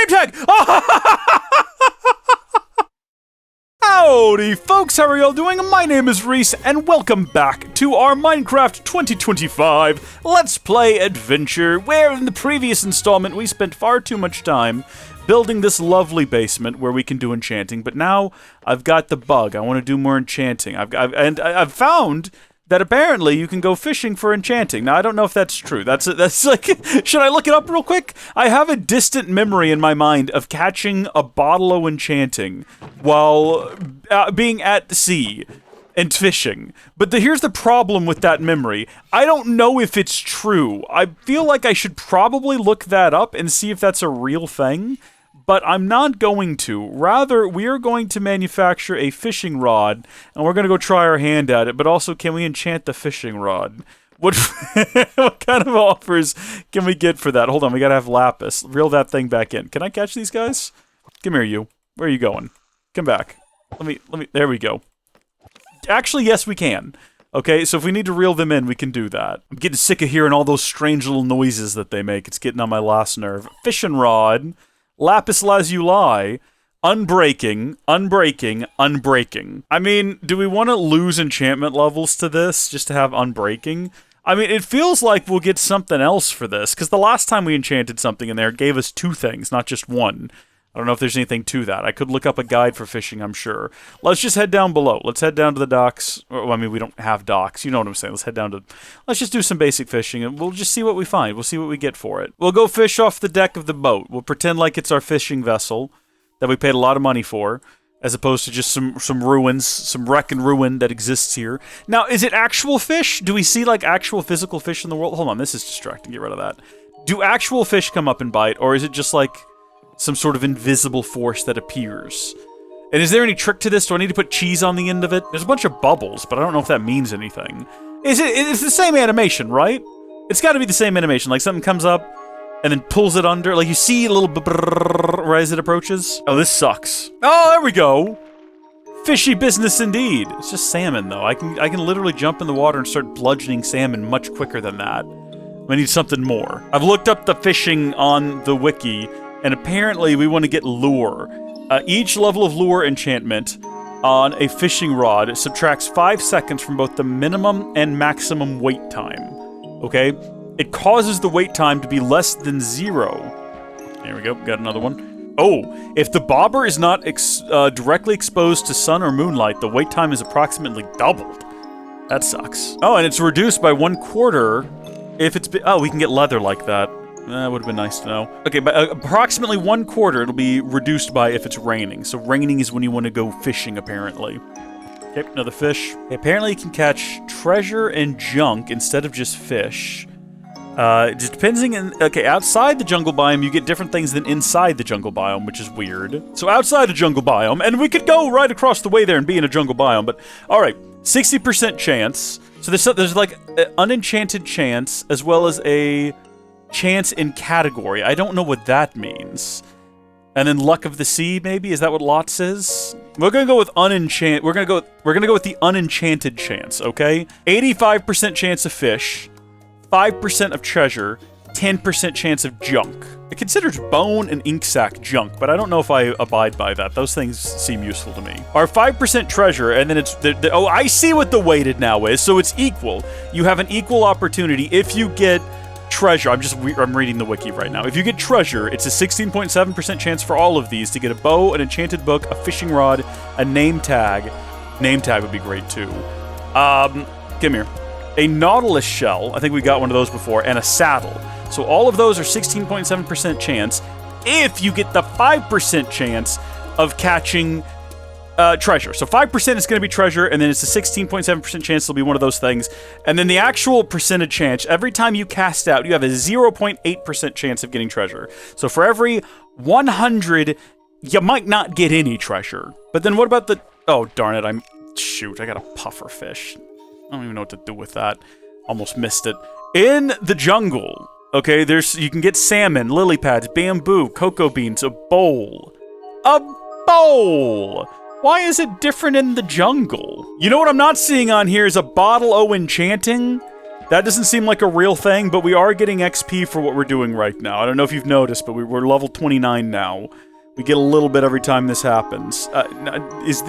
name tag! Howdy folks, how are y'all doing? My name is Reese, and welcome back to our Minecraft 2025 Let's Play Adventure, where in the previous installment we spent far too much time building this lovely basement where we can do enchanting, but now I've got the bug. I want to do more enchanting. I've found that apparently you can go fishing for enchanting. Now, I don't know if that's true. That's like, should I look it up real quick? I have a distant memory in my mind of catching a bottle of enchanting while being at sea and fishing. But here's the problem with that memory. I don't know if it's true. I feel like I should probably look that up and see if that's a real thing. But I'm not going to. Rather, we are going to manufacture a fishing rod, and we're going to go try our hand at it. But also, can we enchant the fishing rod? What kind of offers can we get for that? Hold on, we got to have lapis. Reel that thing back in. Can I catch these guys? Come here, you. Where are you going? Come back. Let me, there we go. Actually, yes, we can. Okay, so if we need to reel them in, we can do that. I'm getting sick of hearing all those strange little noises that they make. It's getting on my last nerve. Fishing rod. Lapis lazuli, unbreaking. I mean, do we want to lose enchantment levels to this just to have unbreaking? I mean, it feels like we'll get something else for this, because the last time we enchanted something in there, it gave us 2 things, not just 1. I don't know if there's anything to that. I could look up a guide for fishing, I'm sure. Let's just head down below. Let's head down to the docks. Well, I mean, we don't have docks. You know what I'm saying. Let's just do some basic fishing, and we'll just see what we find. We'll see what we get for it. We'll go fish off the deck of the boat. We'll pretend like it's our fishing vessel that we paid a lot of money for, as opposed to just some ruins, some wreck and ruin that exists here. Now, is it actual fish? Do we see, like, actual physical fish in the world? Hold on, this is distracting. Get rid of that. Do actual fish come up and bite, or is it just, like, some sort of invisible force that appears? And is there any trick to this? Do I need to put cheese on the end of it? There's a bunch of bubbles, but I don't know if that means anything. It's the same animation, right? It's got to be the same animation. Like something comes up and then pulls it under. Like you see a little brrrr as it approaches. Oh, this sucks. Oh, there we go. Fishy business indeed. It's just salmon, though. I can literally jump in the water and start bludgeoning salmon much quicker than that. I need something more. I've looked up the fishing on the wiki, and apparently we want to get lure. Each level of lure enchantment on a fishing rod subtracts 5 seconds from both the minimum and maximum wait time. Okay? It causes the wait time to be less than 0. There we go, got another one. Oh, if the bobber is not directly exposed to sun or moonlight, the wait time is approximately doubled. That sucks. Oh, and it's reduced by 1/4 if it's... Oh, we can get leather like that. That would have been nice to know. Okay, but approximately 1/4 it'll be reduced by if it's raining. So raining is when you want to go fishing, apparently. Okay, another fish. Okay, apparently you can catch treasure and junk instead of just fish. Just depending on... Okay, outside the jungle biome, you get different things than inside the jungle biome, which is weird. So outside the jungle biome, and we could go right across the way there and be in a jungle biome, but... Alright, 60% chance. So there's like an unenchanted chance, as well as a... chance in category. I don't know what that means. And then luck of the sea, maybe? Is that what lots is? We're gonna go with unenchanted. We're gonna go with the unenchanted chance, okay? 85% chance of fish, 5% of treasure, 10% chance of junk. It considers bone and ink sac junk, but I don't know if I abide by that. Those things seem useful to me. Our 5% treasure, and then it's oh, I see what the weighted now is. So it's equal. You have an equal opportunity if you get treasure. I'm reading the wiki right now. If you get treasure, it's a 16.7% chance for all of these to get a bow, an enchanted book, a fishing rod, a name tag. Name tag would be great too. Come here. A nautilus shell, I think we got one of those before, and a saddle. So all of those are 16.7% chance if you get the 5% chance of catching treasure. So 5% is going to be treasure, and then it's a 16.7% chance it'll be one of those things. And then the actual percentage chance, every time you cast out, you have a 0.8% chance of getting treasure. So for every 100, you might not get any treasure. But then what about the... Oh, darn it, Shoot, I got a puffer fish. I don't even know what to do with that. Almost missed it. In the jungle, okay, you can get salmon, lily pads, bamboo, cocoa beans, a bowl. A bowl! Why is it different in the jungle? You know what I'm not seeing on here is a bottle o' enchanting. That doesn't seem like a real thing, but we are getting XP for what we're doing right now. I don't know if you've noticed, but we're level 29 now. We get a little bit every time this happens. It's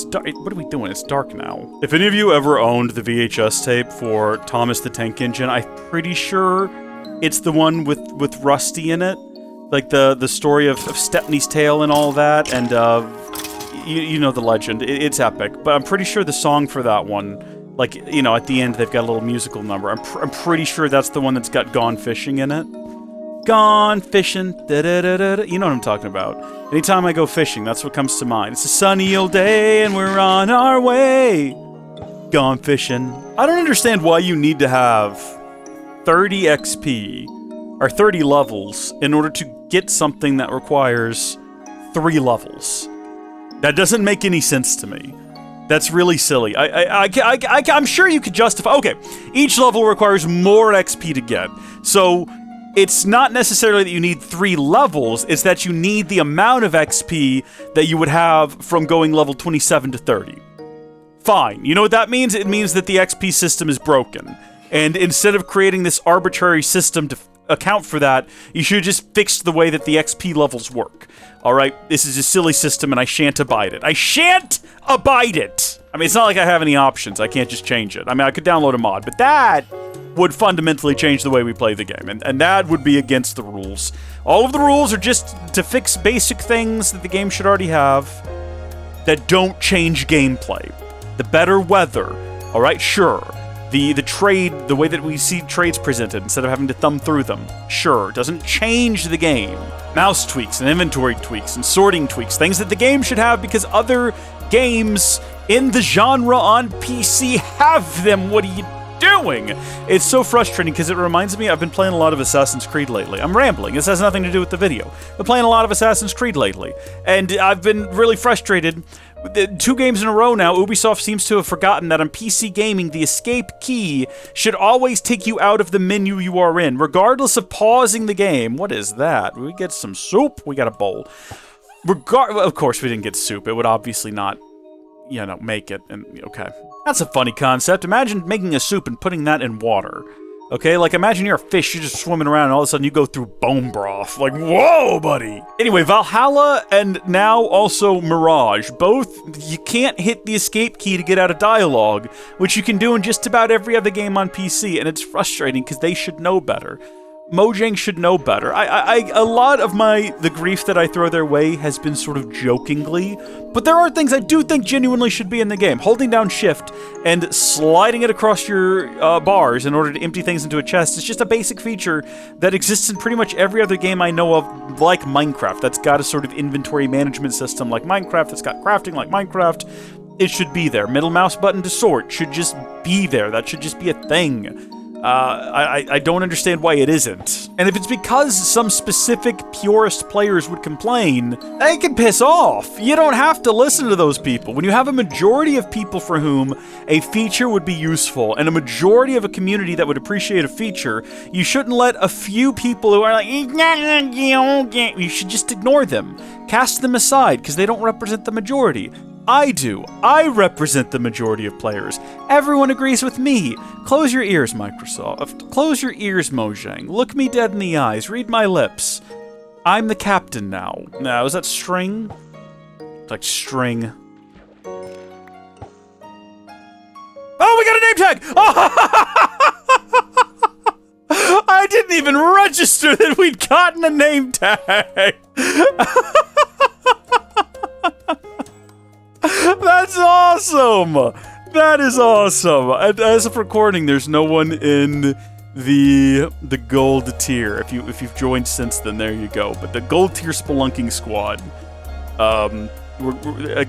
dark. What are we doing? It's dark now. If any of you ever owned the VHS tape for Thomas the Tank Engine, I'm pretty sure it's the one with Rusty in it. Like the story of Stepney's Tale and all that, and you know the legend. It's epic. But I'm pretty sure the song for that one, like, you know, at the end they've got a little musical number. I'm pretty sure that's the one that's got Gone Fishing in it. Gone fishing, da-da-da-da-da. You know what I'm talking about. Anytime I go fishing, that's what comes to mind. It's a sunny old day and we're on our way. Gone fishing. I don't understand why you need to have 30 XP or 30 levels in order to get something that requires 3 levels. That doesn't make any sense to me. That's really silly. I'm sure you could justify... Okay, each level requires more XP to get. So... it's not necessarily that you need 3 levels, it's that you need the amount of XP that you would have from going level 27 to 30. Fine. You know what that means? It means that the XP system is broken. And instead of creating this arbitrary system to account for that, you should just fix the way that the XP levels work. Alright? This is a silly system and I shan't abide it. I shan't abide it! I mean, it's not like I have any options. I can't just change it. I mean, I could download a mod, but that would fundamentally change the way we play the game, and that would be against the rules. All of the rules are just to fix basic things that the game should already have that don't change gameplay. The better weather, alright, sure. The trade, the way that we see trades presented instead of having to thumb through them, sure, doesn't change the game. Mouse tweaks and inventory tweaks and sorting tweaks, things that the game should have because other games in the genre on PC have them. What are you doing? It's so frustrating because it reminds me I've been playing a lot of Assassin's Creed lately. I'm rambling. This has nothing to do with the video. I've been playing a lot of Assassin's Creed lately, and I've been really frustrated. 2 games in a row now, Ubisoft seems to have forgotten that on PC gaming, the escape key should always take you out of the menu you are in, regardless of pausing the game. What is that? We get some soup? We got a bowl. Of course we didn't get soup. It would obviously not, you know, make it. And okay. That's a funny concept. Imagine making a soup and putting that in water. Okay, like imagine you're a fish, you're just swimming around and all of a sudden you go through bone broth. Like, whoa, buddy! Anyway, Valhalla and now also Mirage, both, you can't hit the escape key to get out of dialogue, which you can do in just about every other game on PC, and it's frustrating because they should know better. Mojang should know better. A lot of the grief that I throw their way has been sort of jokingly, but there are things I do think genuinely should be in the game. Holding down shift and sliding it across your bars in order to empty things into a chest is just a basic feature that exists in pretty much every other game I know of, like Minecraft, that's got a sort of inventory management system like Minecraft, that's got crafting like Minecraft. It should be there. Middle mouse button to sort should just be there. That should just be a thing. I don't understand why it isn't. And if it's because some specific purist players would complain, they can piss off. You don't have to listen to those people. When you have a majority of people for whom a feature would be useful, and a majority of a community that would appreciate a feature, you shouldn't let a few people who are like, you should just ignore them. Cast them aside, because they don't represent the majority. I do. I represent the majority of players. Everyone agrees with me. Close your ears, Microsoft. Close your ears, Mojang. Look me dead in the eyes. Read my lips. I'm the captain now. Now, is that string? It's like string. Oh, we got a name tag! Oh! I didn't even register that we'd gotten a name tag! That's awesome! That is awesome! As of recording, there's no one in the gold tier. If you've joined since then, there you go. But the gold tier spelunking squad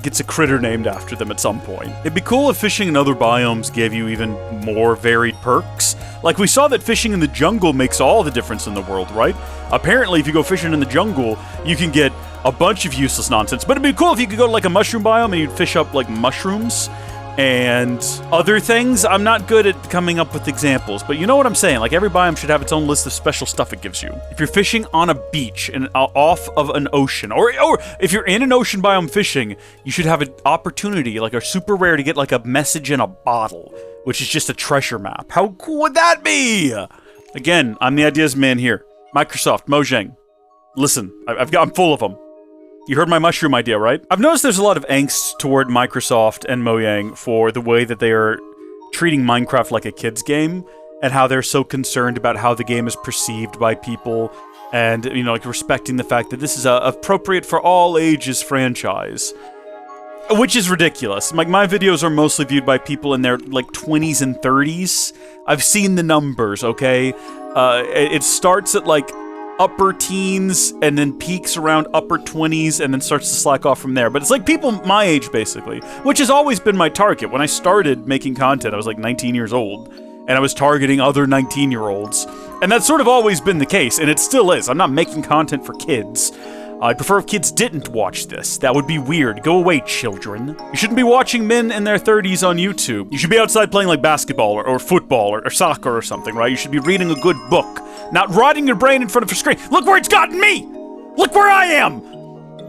gets a critter named after them at some point. It'd be cool if fishing in other biomes gave you even more varied perks. Like, we saw that fishing in the jungle makes all the difference in the world, right? Apparently, if you go fishing in the jungle, you can get a bunch of useless nonsense. But it'd be cool if you could go to, like, a mushroom biome and you'd fish up, like, mushrooms and other things. I'm not good at coming up with examples, but you know what I'm saying. Like, every biome should have its own list of special stuff it gives you. If you're fishing on a beach and off of an ocean, or if you're in an ocean biome fishing, you should have an opportunity, like a super rare, to get like a message in a bottle, which is just a treasure map. How cool would that be? Again, I'm the ideas man here. Microsoft, Mojang. Listen, I'm full of them. You heard my mushroom idea, right? I've noticed there's a lot of angst toward Microsoft and Mojang for the way that they are treating Minecraft like a kid's game, and how they're so concerned about how the game is perceived by people, and, you know, like, respecting the fact that this is a appropriate for all ages franchise. Which is ridiculous. Like, my videos are mostly viewed by people in their, like, 20s and 30s. I've seen the numbers, okay? It starts at, like, upper teens, and then peaks around upper 20s, and then starts to slack off from there. But it's like people my age, basically, which has always been my target. When I started making content, I was like 19 years old, and I was targeting other 19-year-olds. And that's sort of always been the case, and it still is. I'm not making content for kids. I'd prefer if kids didn't watch this. That would be weird. Go away, children. You shouldn't be watching men in their 30s on YouTube. You should be outside playing, like, basketball or football or soccer or something, right? You should be reading a good book, not rotting your brain in front of a screen. Look where it's gotten me! Look where I am!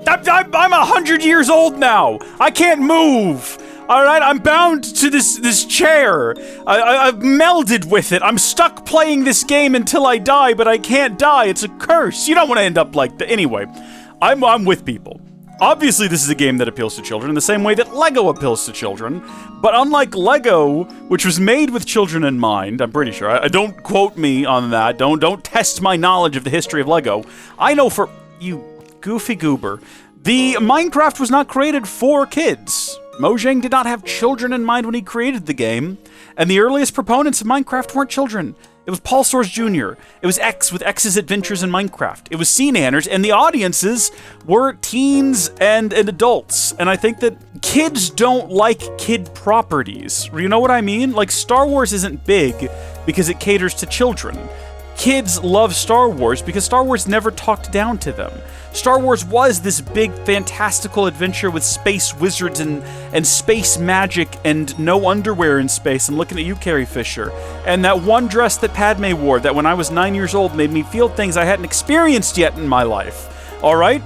I'm 100 years old now! I can't move! Alright, I'm bound to this chair. I've melded with it. I'm stuck playing this game until I die, but I can't die. It's a curse. You don't want to end up like that. Anyway, I'm with people. Obviously, this is a game that appeals to children in the same way that Lego appeals to children. But unlike Lego, which was made with children in mind, I'm pretty sure. I don't quote me on that. Don't test my knowledge of the history of Lego. I know for you goofy goober, the Minecraft was not created for kids. Mojang did not have children in mind when he created the game, and the earliest proponents of Minecraft weren't children. It was Paul Soares Jr. It was X with X's Adventures in Minecraft. It was CNanners, and the audiences were teens and adults. And I think that kids don't like kid properties. You know what I mean? Like, Star Wars isn't big because it caters to children. Kids love Star Wars because Star Wars never talked down to them. Star Wars was this big, fantastical adventure with space wizards and space magic and no underwear in space. I'm looking at you, Carrie Fisher. And that one dress that Padme wore that when I was 9 years old made me feel things I hadn't experienced yet in my life. All right?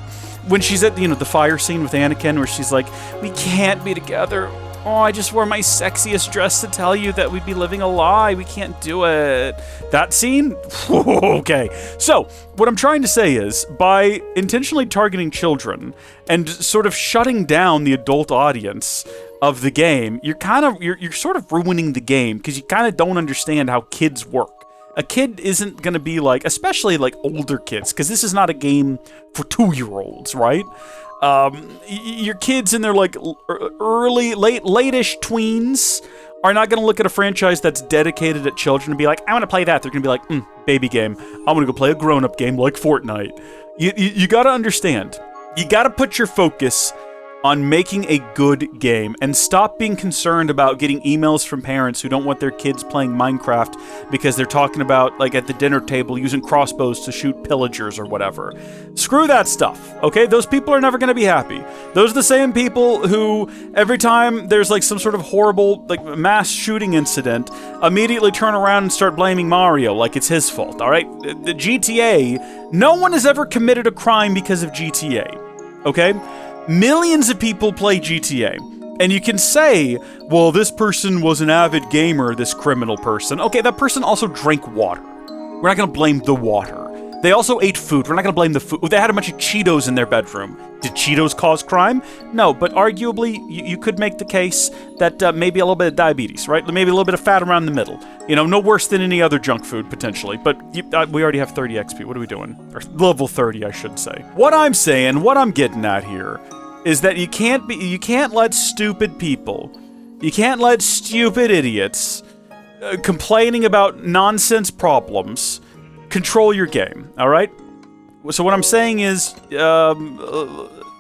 When she's at, you know, the fire scene with Anakin where she's like, we can't be together. Oh, I just wore my sexiest dress to tell you that we'd be living a lie. We can't do it. That scene? Okay. So, what I'm trying to say is, by intentionally targeting children and sort of shutting down the adult audience of the game, you're sort of ruining the game because you kind of don't understand how kids work. A kid isn't going to be like, especially like older kids, because this is not a game for 2-year-olds, right? Your kids in their like late-ish tweens are not going to look at a franchise that's dedicated at children and be like, I want to play that. They're going to be like, baby game. I'm going to go play a grown-up game like Fortnite. You got to understand. You got to put your focus on making a good game and stop being concerned about getting emails from parents who don't want their kids playing Minecraft because they're talking about, like, at the dinner table using crossbows to shoot pillagers or whatever. Screw that stuff, okay? Those people are never going to be happy. Those are the same people who, every time there's, like, some sort of horrible, like, mass shooting incident, immediately turn around and start blaming Mario like it's his fault, all right? The GTA, no one has ever committed a crime because of GTA, okay? Millions of people play GTA, and you can say, well, this person was an avid gamer, this criminal person. Okay, that person also drank water. We're not going to blame the water. They also ate food. We're not going to blame the food. They had a bunch of Cheetos in their bedroom. Did Cheetos cause crime? No, but arguably, you could make the case that maybe a little bit of diabetes, right? Maybe a little bit of fat around the middle. You know, no worse than any other junk food, potentially. But we already have 30 XP. What are we doing? Or level 30, I should say. What I'm saying, what I'm getting at here, is that you can't let stupid people, you can't let stupid idiots complaining about nonsense problems control your game, all right? So what I'm saying is,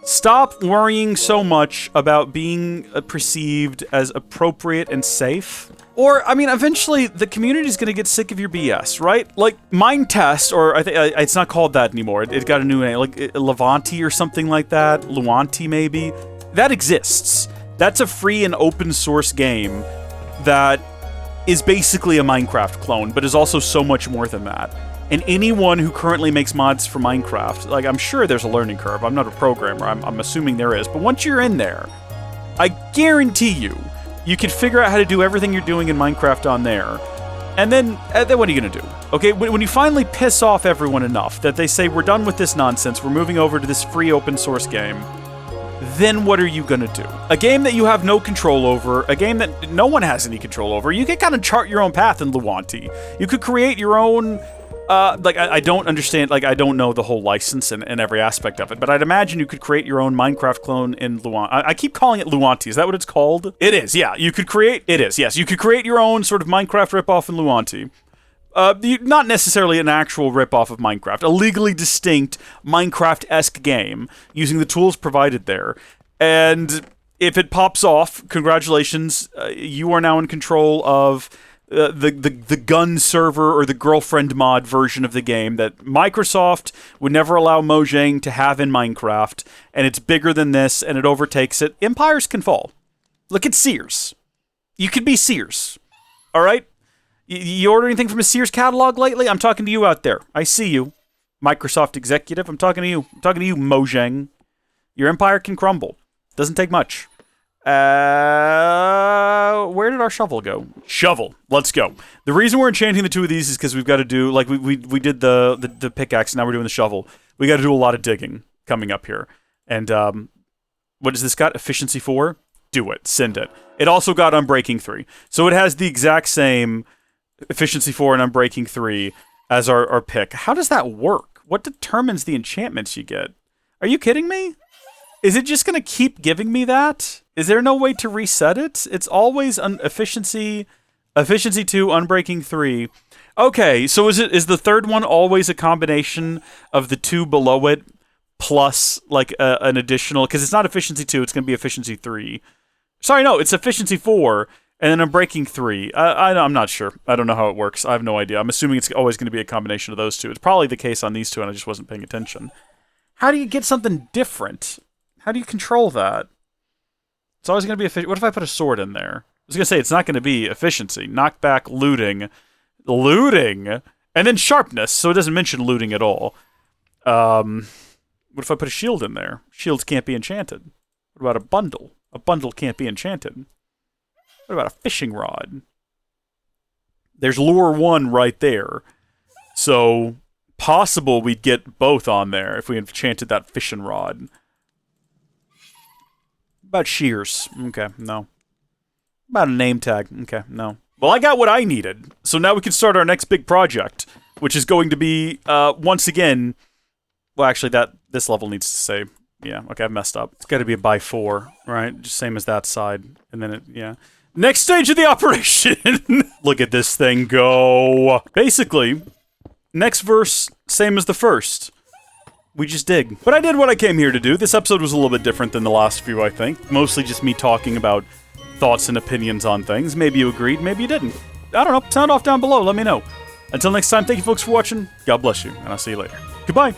stop worrying so much about being perceived as appropriate and safe. Or, I mean, eventually the community's gonna get sick of your BS, right? Like, Mind Test, or I think it's not called that anymore. It got a new name, like Levanti or something like that. Luanti, maybe. That exists. That's a free and open source game that is basically a Minecraft clone, but is also so much more than that. And anyone who currently makes mods for Minecraft, like, I'm sure there's a learning curve. I'm not a programmer. I'm assuming there is. But once you're in there, I guarantee you, You can figure out how to do everything you're doing in Minecraft on there. And then what are you going to do? Okay, when you finally piss off everyone enough that they say, we're done with this nonsense, we're moving over to this free open source game, then what are you going to do? A game that you have no control over, a game that no one has any control over, you can kind of chart your own path in Luanti. You could create your own... I don't understand, I don't know the whole license and every aspect of it, but I'd imagine you could create your own Minecraft clone in Luanti. I keep calling it Luanti. Is that what it's called? It is, yeah. You could create your own sort of Minecraft ripoff in Luanti. Not necessarily an actual ripoff of Minecraft, a legally distinct Minecraft-esque game using the tools provided there. And if it pops off, congratulations, you are now in control of... the gun server or the girlfriend mod version of the game that Microsoft would never allow Mojang to have in Minecraft, and it's bigger than this, and it overtakes it. Empires can fall. Look at Sears. You could be Sears. All right? You order anything from a Sears catalog lately? I'm talking to you out there. I see you. Microsoft executive, I'm talking to you. I'm talking to you, Mojang. Your empire can crumble. Doesn't take much. Where did our shovel go? Shovel. Let's go. The reason we're enchanting the two of these is because we've got to do, like, we did the pickaxe, now we're doing the shovel. We got to do a lot of digging coming up here. And, what has this got? Efficiency 4? Do it. Send it. It also got Unbreaking 3. So it has the exact same Efficiency 4 and Unbreaking 3 as our pick. How does that work? What determines the enchantments you get? Are you kidding me? Is it just going to keep giving me that? Is there no way to reset it? It's always efficiency 2, Unbreaking 3. Okay, so is the third one always a combination of the two below it plus like an additional? Because it's not efficiency 2, it's going to be efficiency 3. Sorry, no, it's efficiency 4 and then Unbreaking 3. I'm not sure. I don't know how it works. I have no idea. I'm assuming it's always going to be a combination of those two. It's probably the case on these two, and I just wasn't paying attention. How do you get something different? How do you control that? It's always going to be efficient. What if I put a sword in there? I was going to say, it's not going to be efficiency. Knockback, looting, and then sharpness, so it doesn't mention looting at all. What if I put a shield in there? Shields can't be enchanted. What about a bundle? A bundle can't be enchanted. What about a fishing rod? There's lure 1 right there. So, possible we'd get both on there if we enchanted that fishing rod. About shears. Okay, no. About a name tag. Okay, no. Well, I got what I needed. So now we can start our next big project, which is going to be, once again... Well, actually, this level needs to say... Yeah, okay, I've messed up. It's got to be a by 4, right? Just same as that side. And then yeah. Next stage of the operation! Look at this thing go! Basically, next verse, same as the first. We just dig. But I did what I came here to do. This episode was a little bit different than the last few, I think. Mostly just me talking about thoughts and opinions on things. Maybe you agreed, maybe you didn't. I don't know. Sound off down below. Let me know. Until next time, thank you folks for watching. God bless you, and I'll see you later. Goodbye.